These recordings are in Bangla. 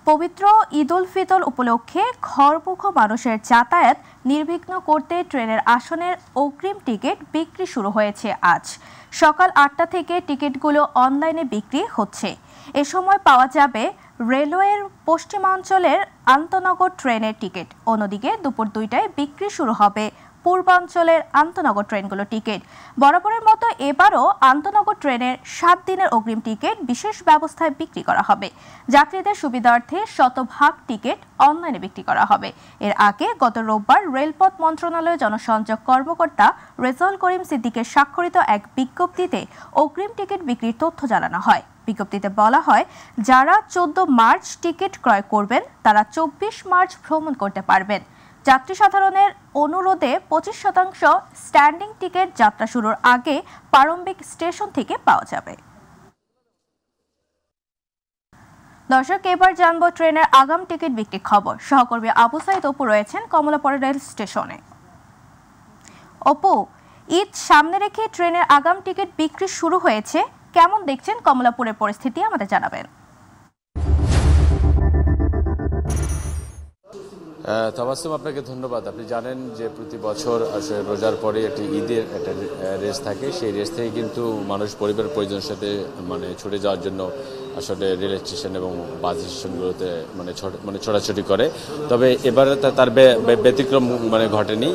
পবিত্র ঈদ উল ফিতর উপলক্ষে ঘরমুখো মানুষের যাতায়াত নির্বিঘ্ন করতে ট্রেনের আসনের অগ্রিম টিকিট বিক্রি শুরু হয়েছে আজ। সকাল ৮টা থেকে টিকিটগুলো অনলাইনে বিক্রি হচ্ছে। এ সময় পাওয়া যাবে রেলওয়ের পশ্চিমাঞ্চলের আন্তনগর ট্রেনের টিকিট। অন্যদিকে দুপুর ২টায় বিক্রি শুরু হবে পূর্বাঞ্চলের আন্তনগর ট্রেনগুলোর টিকিট। বরাবরের মতো এবারও আন্তনগর ট্রেনের ৭ দিনের অগ্রিম টিকিট বিশেষ ব্যবস্থায় বিক্রি করা হবে। যাত্রীদের সুবিধার্থে শতভাগ টিকিট অনলাইনে বিক্রি করা হবে। এর আগে গত রোববার রেলপথ মন্ত্রণালয়ের জনসংযোগ কর্মকর্তা রেজাউল করিম সিদ্দিকের স্বাক্ষরিত এক বিজ্ঞপ্তিতে অগ্রিম টিকিট বিক্রির তথ্য জানানো হয়। বিজ্ঞপ্তিতে বলা হয়, যারা ১৪ মার্চ টিকিট ক্রয় করবেন তারা ২৪ মার্চ ভ্রমণ করতে পারবেন। যাত্রী সাধারণের অনুরোধে ২৫% স্ট্যান্ডিং টিকিট যাত্রা শুরুর আগে প্রারম্ভিক স্টেশন থেকে পাওয়া যাবে। দর্শক, এবার জানবো ট্রেনের আগাম টিকিট বিক্রির খবর। সহকর্মী আবু সাইদ অপু রয়েছেন কমলাপুর রেল স্টেশনে। অপু, ঈদ সামনে রেখে ট্রেনের আগাম টিকিট বিক্রি শুরু হয়েছে, কেমন দেখছেন কমলাপুরের পরিস্থিতি আমাদের জানাবেন। তাবাসসুম, আপনাকে ধন্যবাদ। আপনি জানেন যে প্রতি বছর রোজার পরে একটি ঈদের একটা রেস থাকে। সেই রেস থেকে কিন্তু মানুষ পরিবার পরিজনের সাথে ছুটে যাওয়ার জন্য আসলে রেল স্টেশন এবং বাস স্টেশনগুলোতে ছোটাছুটি করে। তবে এবারে তার ব্যতিক্রম ঘটেনি।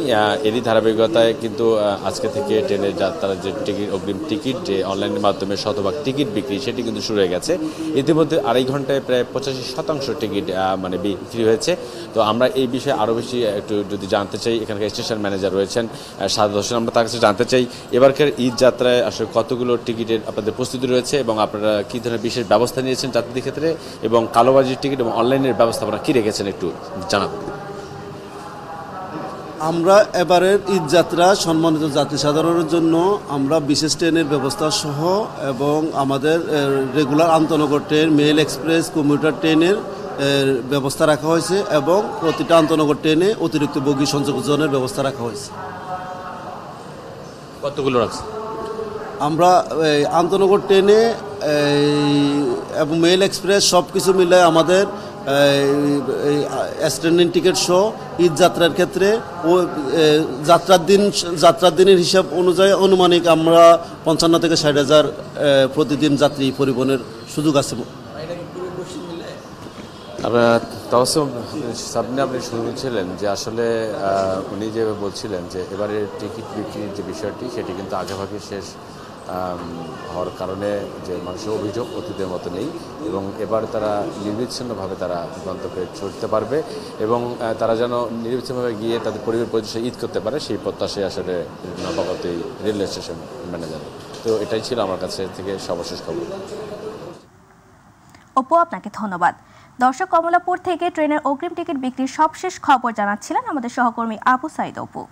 এরই ধারাবাহিকতায় কিন্তু আজকে থেকে ট্রেনের যাত্রার যে টিকিট অগ্রিম টিকিট যে অনলাইনের মাধ্যমে শতভাগ টিকিট বিক্রি সেটি কিন্তু শুরু হয়ে গেছে। ইতিমধ্যে আড়াই ঘন্টায় প্রায় 85% টিকিট বিক্রি হয়েছে। তো আমরা এই বিষয়ে আরও বেশি একটু যদি জানতে চাই, এখানকার স্টেশন ম্যানেজার রয়েছেন সাদত হোসেন, আমরা তার কাছে জানতে চাই এবারকার ঈদ যাত্রায় আসলে কতগুলো টিকিটের আপনাদের প্রস্তুতি রয়েছে এবং আপনারা কী ধরনের বিশেষ ব্যবস্থা নিয়েছেন যাত্রীদের ক্ষেত্রে, এবং কালোবাজির টিকিট এবং অনলাইনের ব্যবস্থাপনা কী রেখেছেন একটু জানাবেন। আমরা এবারের ঈদ যাত্রা সম্মানিত যাত্রী সাধারণের জন্য আমরা বিশেষ ট্রেনের ব্যবস্থা সহ এবং আমাদের রেগুলার আন্তনগর ট্রেন, মেল এক্সপ্রেস, কমিউটার ট্রেনের ব্যবস্থা রাখা হয়েছে এবং প্রতিটা আন্তনগর ট্রেনে অতিরিক্ত বগি সংযোজনের ব্যবস্থা রাখা হয়েছে। কতগুলো রাখছে? আমরা আন্তনগর ট্রেনে এবং মেল এক্সপ্রেস সব কিছু মিলে আমাদের স্ট্যান্ডিং টিকিট সহ ঈদ যাত্রার ক্ষেত্রে ও যাত্রার দিনের হিসাব অনুযায়ী আনুমানিক আমরা ৫৫ থেকে ৬০,০০০ প্রতিদিন যাত্রী পরিবহনের সুযোগ আছে। আপনি শুরু করছিলেন যে আসলে উনি যে বলছিলেন যে এবারে টিকিট বিক্রির যে বিষয়টি সেটি কিন্তু আগেভাগে শেষ হওয়ার কারণে যে মানুষের অভিযোগ অতীতের মতো নেই এবং এবার তারা নির্বিচ্ছিন্নভাবে তারা গন্তব্যে ছুটতে পারবে এবং তারা যেন নির্বিচ্ছিন্নভাবে গিয়ে তাদের পরিবার পরিচয় ঈদ করতে পারে সেই প্রত্যাশায় আসলে নবাগত এই রেলওয়ে স্টেশন ম্যানেজার। তো এটাই ছিল আমার কাছে থেকে সর্বশেষ খবর। অপু, আপনাকে ধন্যবাদ। দর্শক, কমলাপুর থেকে ট্রেনের অগ্রিম টিকিট বিক্রির সবশেষ খবর জানাচ্ছিলেন আমাদের সহকর্মী আবু সাইদ অপু।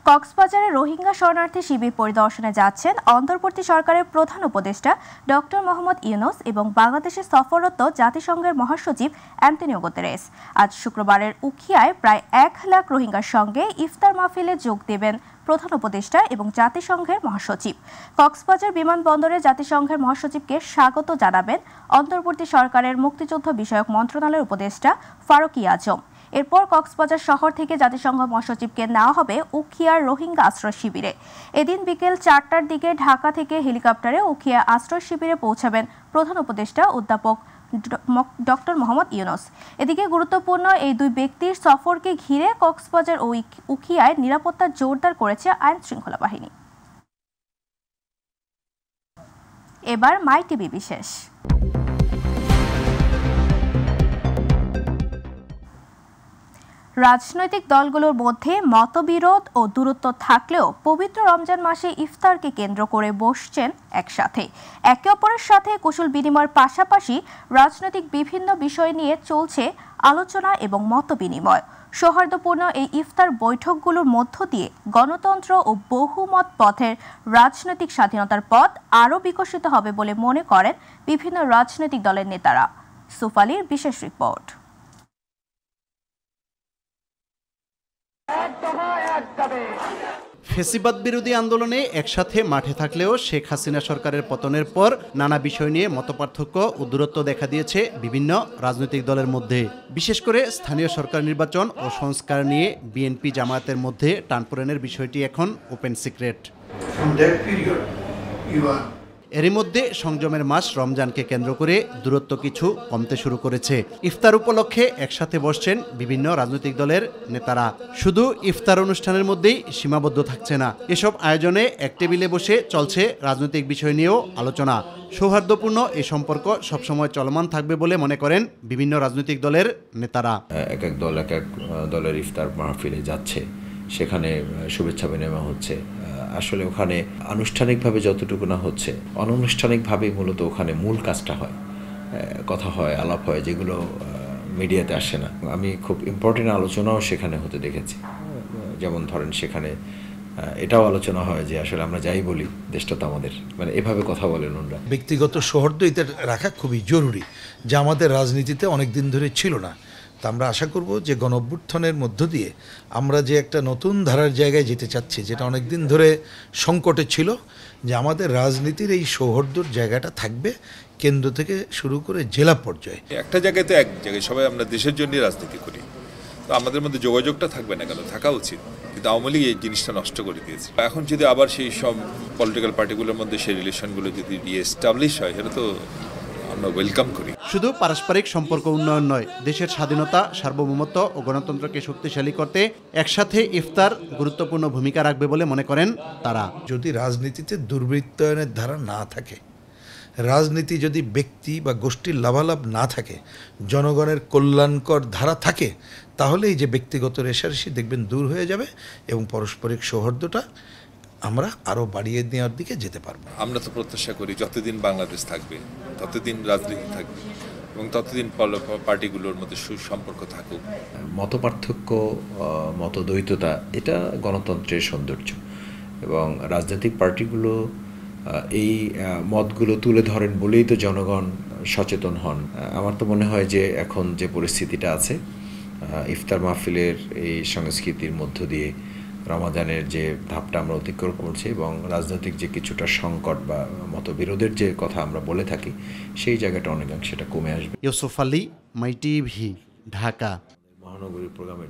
কক্সবাজারে রোহিঙ্গা শরণার্থী শিবির পরিদর্শনে যাচ্ছেন অন্তর্বর্তী সরকারের প্রধান উপদেষ্টা ডক্টর মোহাম্মদ ইউনূস এবং বাংলাদেশে সফররত জাতিসংঘের মহাসচিব অ্যান্টনিও গুতেরেস। আজ শুক্রবারের উখিয়ায় প্রায় ১ লাখ রোহিঙ্গার সঙ্গে ইফতার মাহফিলে যোগ দেবেন প্রধান উপদেষ্টা এবং জাতিসংঘের মহাসচিব। কক্সবাজার বিমানবন্দরে জাতিসংঘের মহাসচিবকে স্বাগত জানাবেন অন্তর্বর্তী সরকারের মুক্তিযুদ্ধ বিষয়ক মন্ত্রণালয়ের উপদেষ্টা ফারুক আজম। এরপর কক্সবাজার শহর থেকে জাতিসংঘ মহাসচিবকে নেওয়া হবে উখিয়ার রোহিঙ্গা আশ্রয় শিবিরে। এদিন বিকেল ৪টার দিকে ঢাকা থেকে হেলিকপ্টারে উখিয়া আশ্রয় শিবিরে পৌঁছাবেন প্রধান উপদেষ্টা অধ্যাপক ডক্টর মোহাম্মদ ইউনূস। এদিকে গুরুত্বপূর্ণ এই দুই ব্যক্তির সফরকে ঘিরে কক্সবাজার ও উখিয়ায় নিরাপত্তা জোরদার করেছে আইন শৃঙ্খলা বাহিনী। এবার মাই টিভি বিশেষ। রাজনৈতিক দলগুলোর মধ্যে মতবিরোধ ও দূরত্ব থাকলেও পবিত্র রমজান মাসে ইফতারকে কেন্দ্র করে বসছেন একসাথে। একে অপরের সাথে কুশল বিনিময়ের পাশাপাশি রাজনৈতিক বিভিন্ন বিষয় নিয়ে চলছে আলোচনা এবং মতবিনিময়। সৌহার্দ্যপূর্ণ এই ইফতার বৈঠকগুলোর মধ্য দিয়ে গণতন্ত্র ও বহুমত পথের রাজনৈতিক স্বাধীনতার পথ আরও বিকশিত হবে বলে মনে করেন বিভিন্ন রাজনৈতিক দলের নেতারা। সুফালির বিশেষ রিপোর্ট। ফেসিবাদ বিরোধী আন্দোলনে একসাথে মাঠে থাকলেও শেখ হাসিনা সরকারের পতনের পর নানা বিষয় নিয়ে মতপার্থক্য ও দূরত্ব দেখা দিয়েছে বিভিন্ন রাজনৈতিক দলের মধ্যে। বিশেষ করে স্থানীয় সরকার নির্বাচন ও সংস্কার নিয়ে বিএনপি জামায়াতের মধ্যে টানপোড়েনের বিষয়টি এখন ওপেন সিক্রেট। এরই মধ্যে সংযমের মাস রমজানকে কেন্দ্র করে দূরত্ব কিছু কমতে শুরু করেছে। ইফতার উপলক্ষে একসাথে বসছেন বিভিন্ন রাজনৈতিক দলের নেতারা। শুধু ইফতার অনুষ্ঠানের মধ্যেই সীমাবদ্ধ থাকছে না, এসব আয়োজনে এক টেবিলে বসে চলছে রাজনৈতিক বিষয় নিয়েও আলোচনা। সৌহার্দ্যপূর্ণ এই সম্পর্ক সবসময় চলমান থাকবে বলে মনে করেন বিভিন্ন রাজনৈতিক দলের নেতারা। এক এক দলের ইফতার মাহফিলে যাচ্ছে, সেখানে শুভেচ্ছা বিনিময় হচ্ছে। আসলে ওখানে আনুষ্ঠানিকভাবে যতটুকু না হচ্ছে, অনানুষ্ঠানিকভাবেই মূলত ওখানে মূল কাজটা হয়, কথা হয়, আলাপ হয়, যেগুলো মিডিয়াতে আসে না। আমি খুব ইম্পর্টেন্ট আলোচনাও সেখানে হতে দেখেছি। যেমন ধরেন সেখানে এটাও আলোচনা হয় যে আসলে আমরা যাই বলি দেশটা তো আমাদের, মানে এভাবে কথা বলেন ওনারা। ব্যক্তিগত সৌহার্দ্য এটা রাখা খুবই জরুরি, যা আমাদের রাজনীতিতে অনেক দিন ধরে ছিল না। তা আমরা আশা করব যে গণঅভ্যুত্থানের মধ্য দিয়ে আমরা যে একটা নতুন ধারার জায়গায় যেতে চাচ্ছি, যেটা অনেক দিন ধরে সংকটে ছিল, যে আমাদের রাজনীতির এই সৌহার্দ্যর জায়গাটা থাকবে কেন্দ্র থেকে শুরু করে জেলা পর্যায়ে। একটা জায়গায় তো এক জায়গায় সবাই আমরা দেশের জন্যই রাজনীতি করি, তো আমাদের মধ্যে যোগাযোগটা থাকবে না কেন? থাকা উচিত। কিন্তু আওয়ামী লীগ এই জিনিসটা নষ্ট করে দিয়েছে। এখন যদি আবার সেই সব পলিটিক্যাল পার্টিগুলোর মধ্যে সেই রিলেশনগুলো যদি রিএস্টাবলিশ হয়, সেটা তো আমরা ওয়েলকাম করি। শুধু পারস্পরিক সম্পর্ক উন্নয়ন নয়, দেশের স্বাধীনতা, সার্বভৌমত্ব ও গণতন্ত্রকে শক্তিশালী করতে একসাথে ইফতার গুরুত্বপূর্ণ ভূমিকা রাখবে বলে মনে করেন তারা। যদি রাজনীতিতে দুর্বৃত্তায়নের ধারা না থাকে, রাজনীতি যদি ব্যক্তি বা গোষ্ঠীর লাভালাভ না থাকে, জনগণের কল্যাণকর ধারা থাকে, তাহলে এই যে ব্যক্তিগত রেষারেষি দেখবেন দূর হয়ে যাবে এবং পারস্পরিক সৌহার্দ্যটা আমরা আরও বাড়িয়ে নেওয়ার দিকে যেতে পারবো। আমরা তো প্রত্যাশা করি যতদিন বাংলাদেশ থাকবে ততদিন রাজনীতি থাকবে এবং ততদিন পার্টিগুলোর মধ্যে সুসম্পর্ক থাকুক। মতপার্থক্য, মতদ্বৈততা, এটা গণতন্ত্রের সৌন্দর্য এবং রাজনৈতিক পার্টিগুলো এই মতগুলো তুলে ধরেন বলেই তো জনগণ সচেতন হন। আমার তো মনে হয় যে এখন যে পরিস্থিতিটা আছে, ইফতার মাহফিলের এই সংস্কৃতির মধ্য দিয়ে রমাদানের যে ধাপটা আমরা অতিক্রম করছি এবং রাজনৈতিক যে কিছুটা সংকট বা মতবিরোধের যে কথা আমরা বলে থাকি, সেই জায়গাটা অনেকাংশে সেটা কমে আসবে। ইউসুফ আলী, মাই টিভি, ঢাকা। মহানগরীর প্রোগ্রামে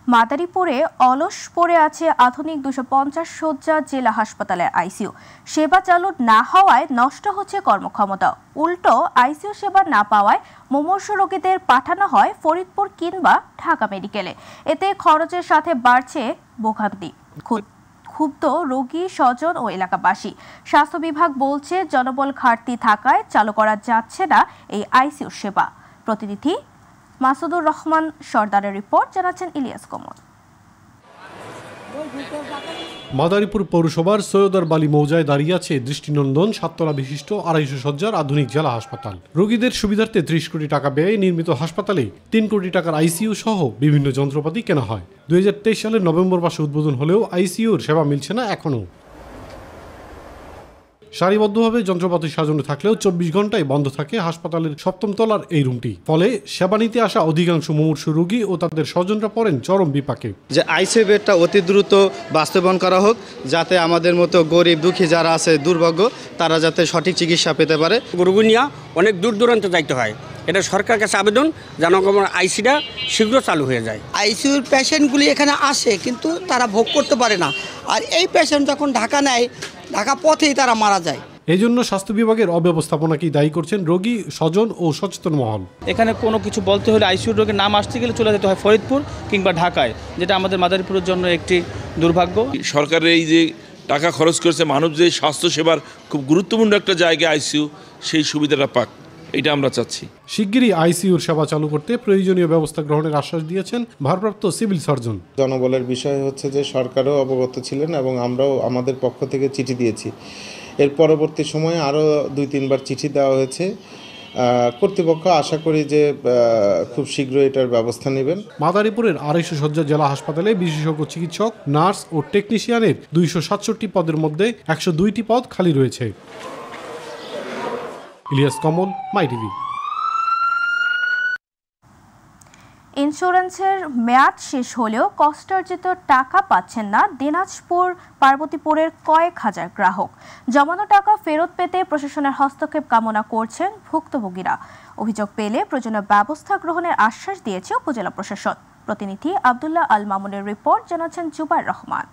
মাদারীপুরে অলস পড়ে আছে আধুনিক 250 শয্যা জেলা হাসপাতালের আইসিইউ। সেবা চালু না হওয়ায় নষ্ট হচ্ছে কর্মক্ষমতা। উল্টো আইসিইউ সেবা না পাওয়ায় মুমূর্ষু রোগীদের পাঠানো হয় ফরিদপুর কিংবা ঢাকা মেডিকেলে। এতে খরচের সাথে বাড়ছে ভোগান্তি। ক্ষুব্ধ রোগী, স্বজন ও এলাকাবাসী। স্বাস্থ্য বিভাগ বলছে জনবল ঘাটতি থাকায় চালু করা যাচ্ছে না এই আইসিইউ সেবা। প্রতিনিধি মাসুদুর রহমান সর্দারের রিপোর্ট, জানাচ্ছেন ইলিয়াস কমল। মাদারীপুর পৌরসভার সৈয়দর বালি মৌজায় দাঁড়িয়ে আছে দৃষ্টিনন্দন 7 তলা বিশিষ্ট 250 শয্যার আধুনিক জেলা হাসপাতাল। রোগীদের সুবিধার্থে 30 কোটি টাকা ব্যয়ে নির্মিত হাসপাতালে 3 কোটি টাকার আইসিইউ সহ বিভিন্ন যন্ত্রপাতি কেনা হয়। 2023 সালের নভেম্বর মাসে উদ্বোধন হলেও আইসিইউর সেবা মিলছে না এখনও। সারিবদ্ধভাবে যন্ত্রপাতি সাজানো থাকলেও 24 ঘন্টায় বন্ধ থাকে হাসপাতালের 7ম তলার এই রুমটি। ফলে সেবা নিতে আসা অধিকাংশ মুমূর্ষু রোগী ও তাদের স্বজনরা পড়েন চরম বিপাকে। যে আইসিইউ বেডটা অতি দ্রুত বাস্তবায়ন করা হোক, যাতে আমাদের মতো গরিব দুঃখী যারা আছে, দুর্ভাগ্য, তারা যাতে সঠিক চিকিৎসা পেতে পারে। রোগী নিয়ে অনেক দূর দূরান্তে যাইতে হয়। এটা সরকার কাছে আবেদন যেন আইসিটা শীঘ্র চালু হয়ে যায়। আইসিইউর পেশেন্টগুলি এখানে আসে কিন্তু তারা ভোগ করতে পারে না, আর এই পেশেন্ট যখন ঢাকা নেয়, ঢাকা পথেই তারা মারা যায়। এই জন্য স্বাস্থ্য বিভাগের অব্যবস্থাপনাকেই দায়ী করছেন রোগী, স্বজন ও সচেতন মহল। এখানে কোনো কিছু বলতে হলে আইসিইউ রোগের নাম আসতে গেলে চলে যেতে হয় ফরিদপুর কিংবা ঢাকায়, যেটা আমাদের মাদারীপুরের জন্য একটি দুর্ভাগ্য। সরকারের এই যে টাকা খরচ করেছে মানব যে স্বাস্থ্য সেবার খুব গুরুত্বপূর্ণ একটা জায়গায় আইসিইউ, সেই সুবিধাটা পাক, এটা আমরা চাচ্ছি। শিগগিরই আইসিইউর সেবা চালু করতে প্রয়োজনীয় ব্যবস্থা গ্রহণের আশ্বাস দিয়েছেন ভারপ্রাপ্ত সিভিল সার্জন। জনবলের বিষয় হচ্ছে যে সরকারও অবগত ছিলেন এবং আমরাও আমাদের পক্ষ থেকে চিঠি দিয়েছি। এর পরবর্তী সময়ে আরও 2-3 বার চিঠি দেওয়া হয়েছে। কর্তৃপক্ষ আশা করি যে খুব শীঘ্রই এটার ব্যবস্থা নেবেন। মাদারীপুরের 250 শয্যা জেলা হাসপাতালে বিশেষজ্ঞ চিকিৎসক, নার্স ও টেকনিশিয়ানের 267 পদের মধ্যে 102টি পদ খালি রয়েছে। ইলিয়াস কমল, মাই টিভি। ইন্স্যুরেন্সের মেয়াদ শেষ হলেও কষ্টার্জিত টাকা পাচ্ছেন না দিনাজপুর পার্বতীপুরের কয়েক হাজার গ্রাহক। জমানো টাকা ফেরত পেতে প্রশাসনের হস্তক্ষেপ কামনা করছেন ভুক্তভোগীরা। অভিযোগ পেলে প্রয়োজনীয় ব্যবস্থা গ্রহণের আশ্বাস দিয়েছে উপজেলা প্রশাসন। প্রতিনিধি আব্দুল্লাহ আল মামুনের রিপোর্ট, জানাচ্ছেন জুবাইর রহমান।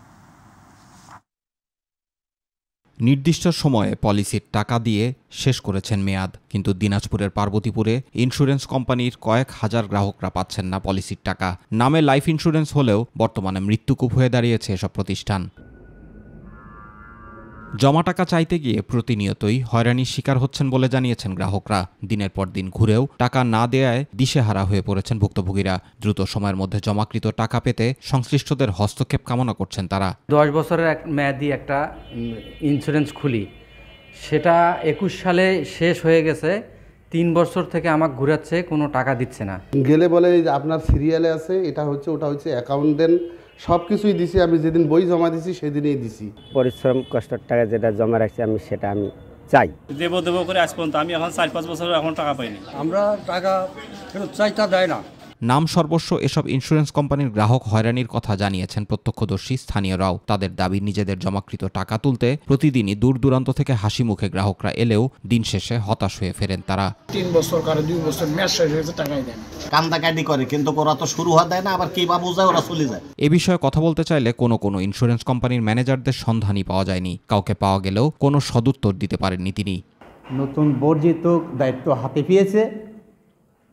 নির্দিষ্ট সময়ে পলিসির টাকা দিয়ে শেষ করেছেন মেয়াদ, কিন্তু দিনাজপুরের পার্বতীপুরে ইন্স্যুরেন্স কোম্পানির কয়েক হাজার গ্রাহকরা পাচ্ছেন না পলিসির টাকা। নামে লাইফ ইন্স্যুরেন্স হলেও বর্তমানে মৃত্যুকূপ হয়ে দাঁড়িয়েছে এসব প্রতিষ্ঠান। জমা টাকা চাইতে গিয়ে প্রতিনিয়তই হয়রানির শিকার হচ্ছেন বলে জানিয়েছেন গ্রাহকরা। দিনের পর দিন ঘুরেও টাকা না দেয়ায় দিশেহারা হয়ে পড়েছেন ভুক্তভোগীরা। দ্রুত সময়ের মধ্যে জমাকৃত টাকা পেতে সংশ্লিষ্টদের হস্তক্ষেপ কামনা করছেন তারা। 10 বছরের এক মেয়াদি একটা ইন্স্যুরেন্স খুলি, সেটা 21 সালে শেষ হয়ে গেছে। 3 বছর থেকে আমাকে ঘুরাচ্ছে, কোনো টাকা দিচ্ছে না। গেলে বলে আপনার সিরিয়ালে আছে, এটা হচ্ছে ওটা হচ্ছে অ্যাকাউন্টেন্ট, সব কিছুই দিছি। আমি যেদিন বই জমা দিছি সেদিনই দিছি। পরিশ্রম কষ্টের টাকা যেটা জমা রাখছি আমি সেটা আমি চাই। দেব করে আজ পর্যন্ত আমি এখন 4-5 বছর এখন টাকা পাইনি। আমরা টাকা ফেরত চাই, তা দেয় না। নাম সর্বস্ব এসব ইন্স্যুরেন্স কোম্পানির গ্রাহক হয়রানির কথা জানিয়েছেন প্রত্যক্ষদর্শী স্থানীয়রাও। তাদের দাবি, নিজেদের জমাকৃত টাকা তুলতে প্রতিদিনই দূর দূরান্ত থেকে হাসি মুখে গ্রাহকরা এলেও দিন শেষে হতাশ হয়ে ফেরেন তারা। 3 বছর কারো 2 বছর মেয়াদ শেষ হয়েছে, টাকাই দেয় না। কান্দাকাটি করে, কিন্তু ওরা তো শুরু হওয়া দেয় না, আবার কি বা বোঝায় ওরা চলে যায়। এ বিষয়ে কথা বলতে চাইলে কোনো ইন্স্যুরেন্স কোম্পানির ম্যানেজারদের সন্ধানই পাওয়া যায়নি। কাউকে পাওয়া গেলেও কোনো সদুত্তর দিতে পারেননি তিনি। নতুন বর্জিত দায়িত্ব হাতে পেয়েছে,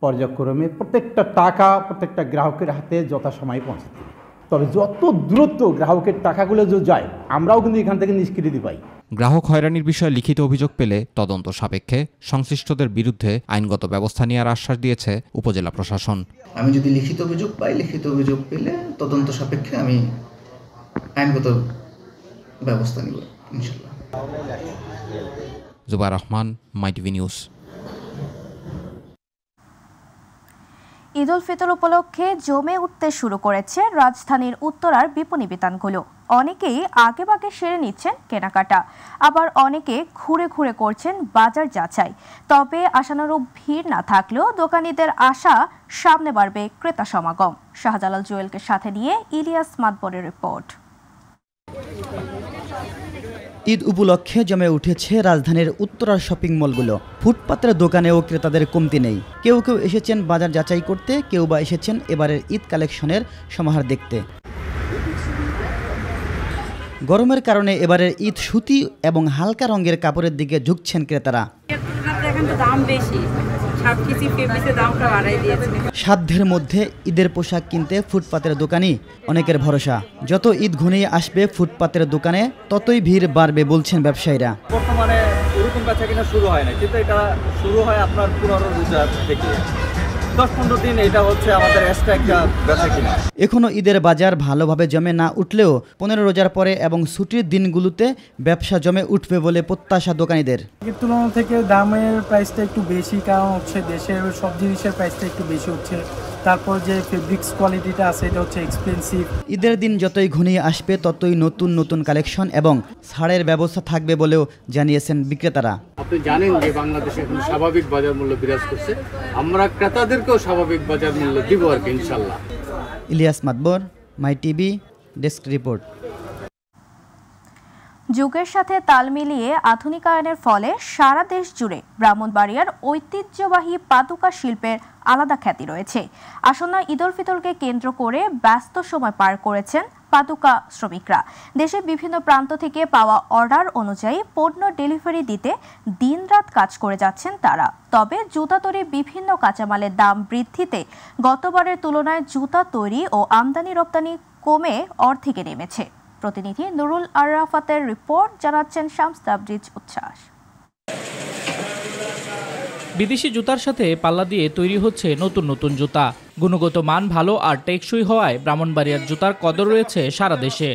পর্যায়ক্রমে প্রত্যেকটা টাকা প্রত্যেকটা গ্রাহকের হাতে যথাসময়ে পৌঁছে দেবে। তবে যত দ্রুত গ্রাহকের টাকাগুলো যে যায়, আমরাও কিন্তু এখান থেকে নিষ্কৃতি পাই। গ্রাহক হয়রানির বিষয়ে লিখিত অভিযোগ পেলে তদন্ত সাপেক্ষে সংশ্লিষ্টদের বিরুদ্ধে আইনগত ব্যবস্থা নেওয়ার আশ্বাস দিয়েছে উপজেলা প্রশাসন। আমি যদি লিখিত অভিযোগ পাই, লিখিত অভিযোগ পেলে তদন্ত সাপেক্ষে আমি আইনগত ব্যবস্থা নিব ইনশাআল্লাহ। জুবাইর রহমান, মাই টিভি নিউজ। ঈদ উল ফিতর উপলক্ষে জমে উঠতে শুরু করেছে রাজধানীর উত্তরার বিপণী বিতানগুলো। অনেকেই আগেভাগে সেরে নিচ্ছেন কেনাকাটা, আবার অনেকে ঘুরে ঘুরে করছেন বাজার যাচাই। তবে আশানুরূপ ভিড় না থাকলেও দোকানীদের আশা সামনে বাড়বে ক্রেতা সমাগম। শাহজালাল জুয়েলকে সাথে নিয়ে ইলিয়াস মাতবরের রিপোর্ট। ঈদ উপলক্ষে জমে উঠেছে রাজধানীর উত্তরার শপিং মলগুলো। ফুটপাতের দোকানেও ক্রেতাদের কমতি নেই। কেউ এসেছেন বাজার যাচাই করতে, কেউ বা এসেছেন এবারের ঈদ কালেকশনের সমাহার দেখতে। গরমের কারণে এবারের ঈদ সুতি এবং হালকা রঙের কাপড়ের দিকে ঝুঁকছেন ক্রেতারা। সাধ্যের মধ্যে ঈদের পোশাক কিনতে ফুটপাতের দোকানই অনেকের ভরসা। যত ঈদ ঘনিয়ে আসবে ফুটপাতের দোকানে ততই ভিড় বাড়বে বলছেন ব্যবসায়ীরা। বর্তমানে এরকম বেচা কিনা শুরু হয় না, কিন্তু এটা শুরু হয় আপনার 15 রোজা থেকে। 10-15 দিন এটা হচ্ছে আমাদের এক্সট্রা একটা বেচা কিনা। এখনো ঈদের বাজার ভালোভাবে জমে না উঠলেও 15 রোজার পরে এবং ছুটির দিনগুলোতে ব্যবসা জমে উঠবে বলে প্রত্যাশা দোকানীদের। তুলনা থেকে দামের প্রাইসটা একটু বেশি, কারণ হচ্ছে দেশের সব জিনিসের প্রাইসটা একটু বেশি হচ্ছে। তারপর যে ফেব্রিক্স কোয়ালিটিটা আছে এটা হচ্ছে এক্সপেন্সিভ। ঈদের দিন যতই ঘনিয়ে আসবে ততই নতুন কালেকশন এবং ছাড়ের ব্যবস্থা থাকবে বলেও জানিয়েছেন বিক্রেতারা। আপনি জানেন যে বাংলাদেশে এখন স্বাভাবিক বাজার মূল্য বিরাজ করছে, আমরা ক্রেতাদেরকেও স্বাভাবিক বাজার মূল্য দিব আর কি ইনশাল্লাহ। ইলিয়াস মাতবর, মাই টিভি, ডেস্ক রিপোর্ট। যুগের সাথে তাল মিলিয়ে আধুনিকায়নের ফলে সারা দেশ জুড়ে ব্রাহ্মণবাড়িয়ার ঐতিহ্যবাহী পাদুকা শিল্পের আলাদা খ্যাতি রয়েছে। আসন্ন ঈদ উল ফিতরকে কেন্দ্র করে ব্যস্ত সময় পার করেছেন পাদুকা শ্রমিকরা। দেশের বিভিন্ন প্রান্ত থেকে পাওয়া অর্ডার অনুযায়ী পণ্য ডেলিভারি দিতে দিনরাত কাজ করে যাচ্ছেন তারা। তবে জুতা তৈরি বিভিন্ন কাঁচামালের দাম বৃদ্ধিতে গতবারের তুলনায় জুতা তৈরি ও আমদানি রপ্তানি কমে অর্ধেকে নেমেছে। প্রতিনিধি নুরুল আরাফাতের রিপোর্ট, জানাচ্ছেন শামস তাবরিজ উচ্ছ্বাস। বিদেশি জুতার সাথে পাল্লা দিয়ে তৈরি হচ্ছে নতুন জুতা। গুণগত মান ভালো আর টেকসই হওয়ায় ব্রাহ্মণবাড়িয়ার জুতার কদর রয়েছে সারা দেশে।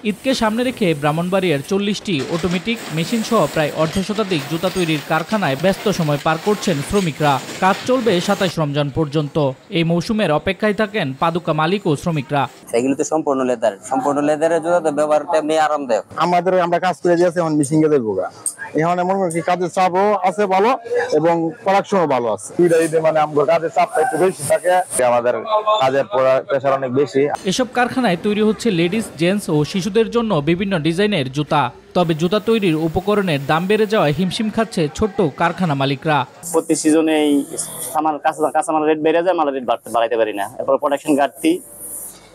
ঈদকে সামনে রেখে ব্রাহ্মণবাড়িয়ার 40টি অটোমেটিক মেশিন সহ প্রায় অর্ধশতাধিক জুতা তৈরির কারখানায় ব্যস্ত সময় পার করছেন শ্রমিকরা। কাজ চলবে 27 রমজান পর্যন্ত। এই মৌসুমের অপেক্ষায় থাকেন পাদুকা মালিক ও শ্রমিকরা। এগুলো তো সম্পূর্ণ লেদারের জুতা, তো ব্যবহার তেমনি আরামদায়ক। আমরা কাজ করে দিয়েছি, এখন মেশিন গে দেবো। এখন এমন কাজের চাপও আছে ভালো এবং প্রোডাকশনও ভালো আছে। মানে আমাদের কাজের চাপটা একটু বেশি থাকে, আমাদের কাজের প্রেসার অনেক বেশি। এসব কারখানায় তৈরি হচ্ছে লেডিস, জেন্টস ও শিশুদের জন্য বিভিন্ন ডিজাইনের জুতা। তবে জুতা তৈরির উপকরণের দাম বেড়ে যাওয়ায় হিমশিম খাচ্ছে ছোট্ট কারখানা মালিকরা। প্রতি সিজনে কাঁচামাল রেট বেড়ে যায়, মালের রেট বাড়াইতে পারি না। এরপর প্রোডাকশন ঘাটতি,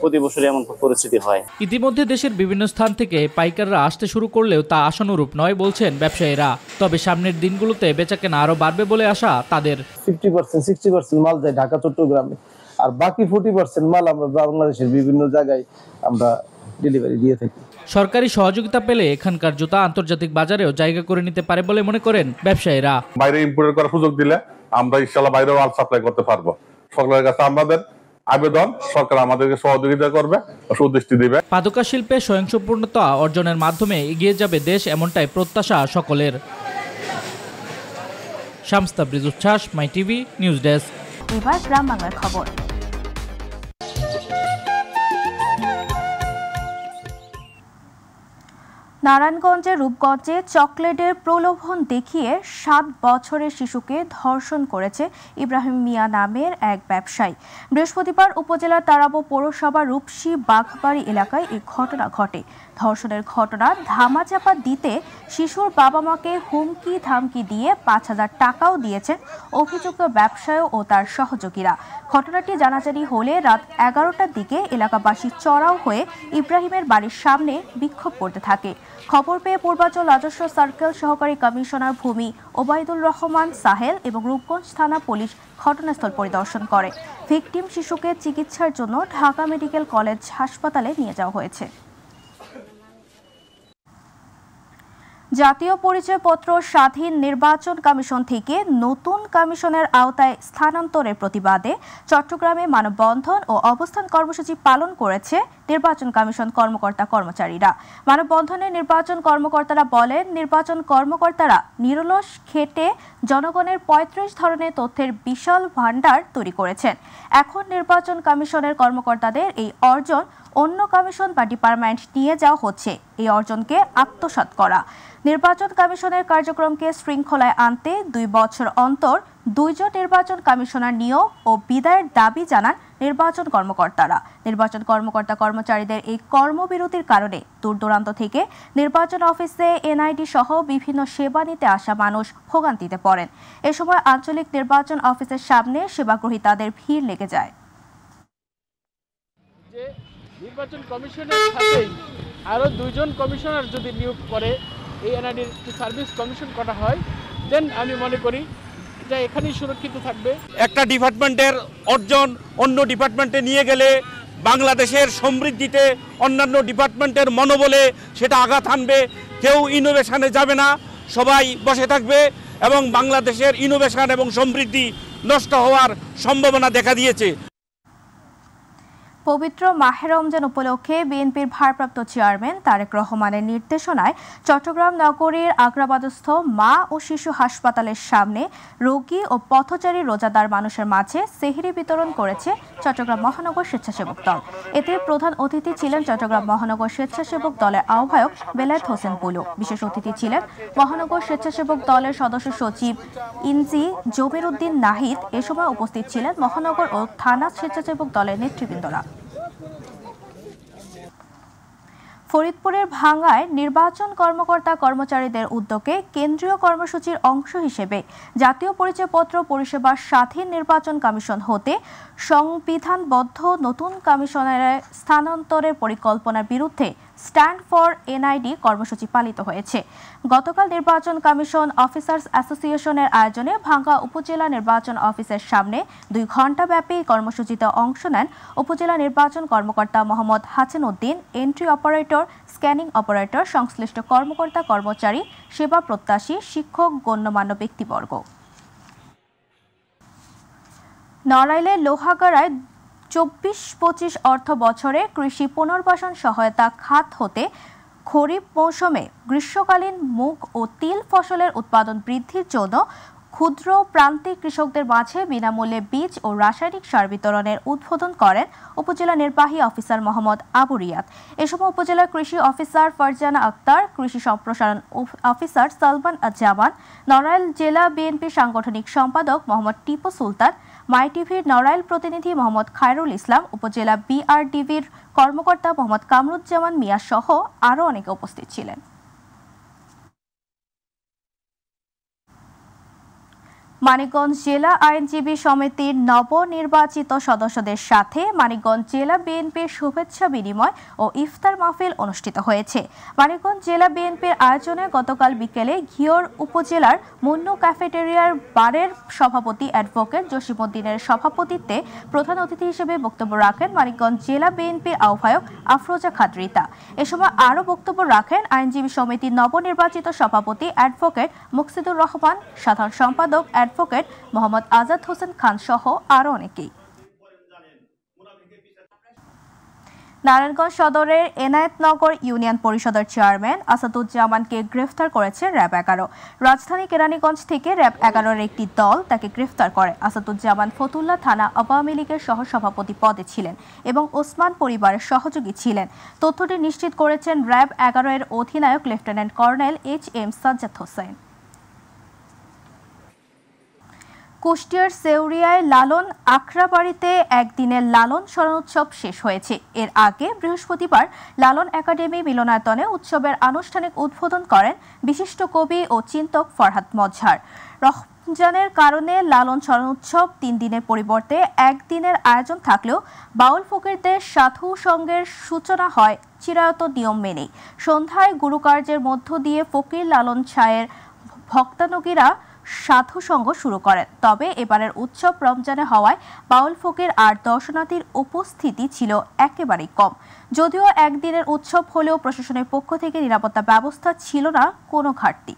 প্রতি বছরই এমন পরিস্থিতি হয়। ইতিমধ্যে দেশের বিভিন্ন স্থান থেকে পাইকাররা আসতে শুরু করলেও তা আশানুরূপ নয় বলছেন ব্যবসায়ীরা। তবে সামনের দিনগুলোতে বেচাকেনা আরো বাড়বে বলে আশা তাদের। 50-60% মাল যায় ঢাকা চট্টগ্রামে, আর বাকি 40% মাল আমরা বাংলাদেশের বিভিন্ন জায়গায় আমরা ডেলিভারি দিয়ে থাকি। সরকারি সহযোগিতা পেলে এখানকার জুতা আন্তর্জাতিক বাজারেও জায়গা করে নিতে পারে বলে মনে করেন ব্যবসায়ীরা। বাইরে ইম্পোর্ট করার সুযোগ দিলে আমরা ইনশাআল্লাহ বাইরেও মাল সাপ্লাই করতে পারবো। সরকারের কাছে আমাদের আবেদন, সরকার আমাদেরকে সহযোগিতা করবে, সুদৃষ্টি দিবে। পাদুকা শিল্পে স্বয়ংসম্পূর্ণতা অর্জনের মাধ্যমে এগিয়ে যাবে দেশ, এমনটাই প্রত্যাশা সকলের। শামস তাবরিজ উচ্ছ্বাস, মাই টিভি নিউজ ডেস্ক। এবার গ্রাম বাংলার খবর। নারায়ণগঞ্জের রূপগঞ্জে চকলেটের প্রলোভন দেখিয়ে 7 বছরের শিশুকে ধর্ষণ করেছে ইব্রাহিম মিয়া নামের এক ব্যবসায়ী। বৃহস্পতিবার উপজেলার তারাবো পৌরসভা রূপসী বাঘবাড়ি এলাকায় এই ঘটনা ঘটে। ধর্ষণের ঘটনা ধামাচাপা দিতে শিশুর বাবা মাকে হুমকি ধামকি দিয়ে 5,000 টাকাও দিয়েছেন অভিযুক্ত ব্যবসায়ী ও তার সহযোগীরা। ঘটনাটি জানাজানি হলে রাত 11টার দিকে এলাকাবাসী চড়াও হয়ে ইব্রাহিমের বাড়ির সামনে বিক্ষোভ করতে থাকে। খবর পেয়ে পূর্বাঞ্চল রাজস্ব সার্কেল সহকারী কমিশনার ভূমি ওবায়দুল রহমান সাহেল এবং রূপগঞ্জ থানা পুলিশ ঘটনাস্থল পরিদর্শন করে। ভিকটিম শিশুকে চিকিৎসার জন্য ঢাকা মেডিকেল কলেজ হাসপাতালে নিয়ে যাওয়া হয়েছে। জাতীয় পরিচয়পত্র স্বাধীন নির্বাচন কমিশন থেকে নতুন কমিশনের আওতায় স্থানান্তরের প্রতিবাদে চট্টগ্রামে মানববন্ধন ও অবস্থান কর্মসূচি পালন করেছে নির্বাচন কমিশন কর্মকর্তা কর্মচারীরা। মানববন্ধনে নির্বাচন কর্মকর্তারা বলেন, নির্বাচন কর্মকর্তারা নিরলস খেটে জনগণের 35 ধরনের তথ্যের বিশাল ভাণ্ডার তৈরি করেছেন। এখন নির্বাচন কমিশনের কর্মকর্তাদের এই অর্জন অন্য কমিশন বা ডিপার্টমেন্ট নিয়ে যাওয়া হচ্ছে। এই অর্জনকে আত্মসাৎ করা। নির্বাচন কমিশনের কার্যক্রমকে শৃঙ্খলায় আনতে 2 বছর অন্তর 2 জন নির্বাচন কমিশনার নিয়োগ ও বিদায়ের দাবি জানান নির্বাচন কর্মকর্তারা। নির্বাচন কর্মকর্তা কর্মচারীদের এই কর্মবিরতির কারণে দূরদূরান্ত থেকে নির্বাচন অফিসে এনআইডি সহ বিভিন্ন সেবা নিতে আসা মানুষ ভোগান্তিতে পড়েন। এ সময় আঞ্চলিক নির্বাচন অফিসের সামনে সেবাগ্রহীতাদের ভিড় লেগে যায়। নির্বাচন কমিশনের সাথেই আরও 2 জন কমিশনার যদি নিয়োগ করে এই এনআইডির সার্ভিস কমিশন করা হয়, দেন আমি মনে করি এটা এখানেই সুরক্ষিত থাকবে। একটা ডিপার্টমেন্টের অর্জন অন্য ডিপার্টমেন্টে নিয়ে গেলে বাংলাদেশের সমৃদ্ধিতে অন্যান্য ডিপার্টমেন্টের মনোবলে সেটা আঘাত আনবে। কেউ ইনোভেশনে যাবে না, সবাই বসে থাকবে এবং বাংলাদেশের ইনোভেশন এবং সমৃদ্ধি নষ্ট হওয়ার সম্ভাবনা দেখা দিয়েছে। পবিত্র মাহে রমজান উপলক্ষে বিএনপির ভারপ্রাপ্ত চেয়ারম্যান তারেক রহমানের নির্দেশনায় চট্টগ্রাম নগরীর আগ্রাবাদস্থ মা ও শিশু হাসপাতালের সামনে রোগী ও পথচারী রোজাদার মানুষের মাঝে সেহরি বিতরণ করেছে চট্টগ্রাম মহানগর স্বেচ্ছাসেবক দল। এতে প্রধান অতিথি ছিলেন চট্টগ্রাম মহানগর স্বেচ্ছাসেবক দলের আহ্বায়ক বেলায়েত হোসেন পুলু। বিশেষ অতিথি ছিলেন মহানগর স্বেচ্ছাসেবক দলের সদস্য সচিব ইনজি জমির উদ্দিন নাহিদ। এ সময় উপস্থিত ছিলেন মহানগর ও থানা স্বেচ্ছাসেবক দলের নেতৃবৃন্দরা। ফরিদপুরের ভাঙ্গায় নির্বাচন কর্মকর্তা কর্মচারীদের উদ্যোগে কেন্দ্রীয় কর্মসূচির অংশ হিসেবে জাতীয় পরিচয়পত্র পরিষেবা স্বাধীন নির্বাচন কমিশন হতে সংবিধানবদ্ধ নতুন কমিশনের স্থানান্তরের পরিকল্পনার বিরুদ্ধে স্ট্যান্ড ফর এনআইডি কর্মসূচি পালিত হয়েছে। গতকাল নির্বাচন কমিশন অফিসার্স অ্যাসোসিয়েশনের আয়োজনে ভাঙ্গা উপজেলা নির্বাচন অফিসের সামনে 2 ঘণ্টা ব্যাপী কর্মসূচিতে অংশ নেন উপজেলা নির্বাচন কর্মকর্তা Mohammad Hasan Uddin, entry operator, scanning operator, সংশ্লিষ্ট কর্মকর্তা কর্মচারী, সেবা প্রত্যাশী, শিক্ষক, গণ্যমান্য ব্যক্তিবর্গ। নড়াইলের লোহাগাড়ায় 24-25 অর্থ বছরে কৃষি পুনর্বাসন সহায়তা খাত হতে খরিফ মৌসুমে গ্রীষ্মকালীন মুগ ও তিল ফসলের উৎপাদন বৃদ্ধির জন্য ক্ষুদ্র প্রান্তিক কৃষকদের মাঝে বিনামূল্যে বীজ ও রাসায়নিক সার বিতরণের উদ্বোধন করেন উপজেলা নির্বাহী অফিসার মোহাম্মদ আবু রিয়াদ। এ সময় উপজেলা কৃষি অফিসার ফারজানা আক্তার, কৃষি সম্প্রসারণ অফিসার সালমান জামান, নড়াইল জেলা বিএনপি সাংগঠনিক সম্পাদক মোহাম্মদ টিপু সুলতান, মাই টিভির নড়াইল প্রতিনিধি মোহাম্মদ খায়রুল ইসলাম, উপজেলা বিআরডিবির কর্মকর্তা মোহাম্মদ কামরুজ্জামান মিয়া সহ আরও অনেকে উপস্থিত ছিলেন। মানিকগঞ্জ জেলা আইনজীবী সমিতির নবনির্বাচিত সদস্যদের সাথে মানিকগঞ্জ জেলা বিএনপির শুভেচ্ছা বিনিময় ও ইফতার মাহফিল অনুষ্ঠিত হয়েছে। মানিকগঞ্জ জেলা বিএনপির আয়োজনে গতকাল বিকেলে ঘিওর উপজেলার মুন্নু ক্যাফেটেরিয়ার বারের সভাপতি অ্যাডভোকেট জসিমউদ্দিনের সভাপতিত্বে প্রধান অতিথি হিসেবে বক্তব্য রাখেন মানিকগঞ্জ জেলা বিএনপির আহ্বায়ক আফরোজা খাদরিতা। এ সময় আরও বক্তব্য রাখেন আইনজীবী সমিতির নবনির্বাচিত সভাপতি অ্যাডভোকেট মুকসিদুর রহমান, সাধারণ সম্পাদক অ্যাডভোকেট মোহাম্মদ আজাদ হোসেন খান সহ আরও অনেকেই। নারায়ণগঞ্জ সদরের এনায়েতনগর ইউনিয়ন পরিষদের চেয়ারম্যান আসাদুজ্জামানকে গ্রেফতার করেছে র্যাব 11। রাজধানী কেরানীগঞ্জ থেকে র্যাব 11-এর একটি দল তাকে গ্রেফতার করে। আসাদুজ্জামান ফতুল্লা থানা আওয়ামী লীগের সহসভাপতি পদে ছিলেন এবং ওসমান পরিবারের সহযোগী ছিলেন। তথ্যটি নিশ্চিত করেছেন র্যাব 11-এর অধিনায়ক lieutenant colonel HM Sajjad Hossain. কুষ্টিয়ার সেউরিয়ায় লালন আখড়াবাড়িতে একদিনের লালন স্মরণ উৎসব শেষ হয়েছে। এর আগে বৃহস্পতিবার লালন একাডেমি মিলনায়তনে উৎসবের আনুষ্ঠানিক উদ্বোধন করেন বিশিষ্ট কবি ও চিন্তক ফরহাদ মজহার। রমজানের কারণে লালন স্মরণ উৎসব 3 দিনের পরিবর্তে একদিনের আয়োজন থাকলেও বাউল ফকিরদের সাধু সঙ্গের সূচনা হয় চিরায়ত নিয়ম মেনেই। সন্ধ্যায় গুরুকার্যের মধ্য দিয়ে ফকির লালন ছায়ের ভক্তানুগীরা সাধু সঙ্গ শুরু করেন। তবে এবারের উৎসব রমজানে হওয়ায় বাউল ফকির আর দর্শনার্থীর উপস্থিতি ছিল একেবারেই কম। যদিও একদিনের উৎসব হলেও প্রশাসনের পক্ষ থেকে নিরাপত্তা ব্যবস্থা ছিল না কোনো ঘাটতি।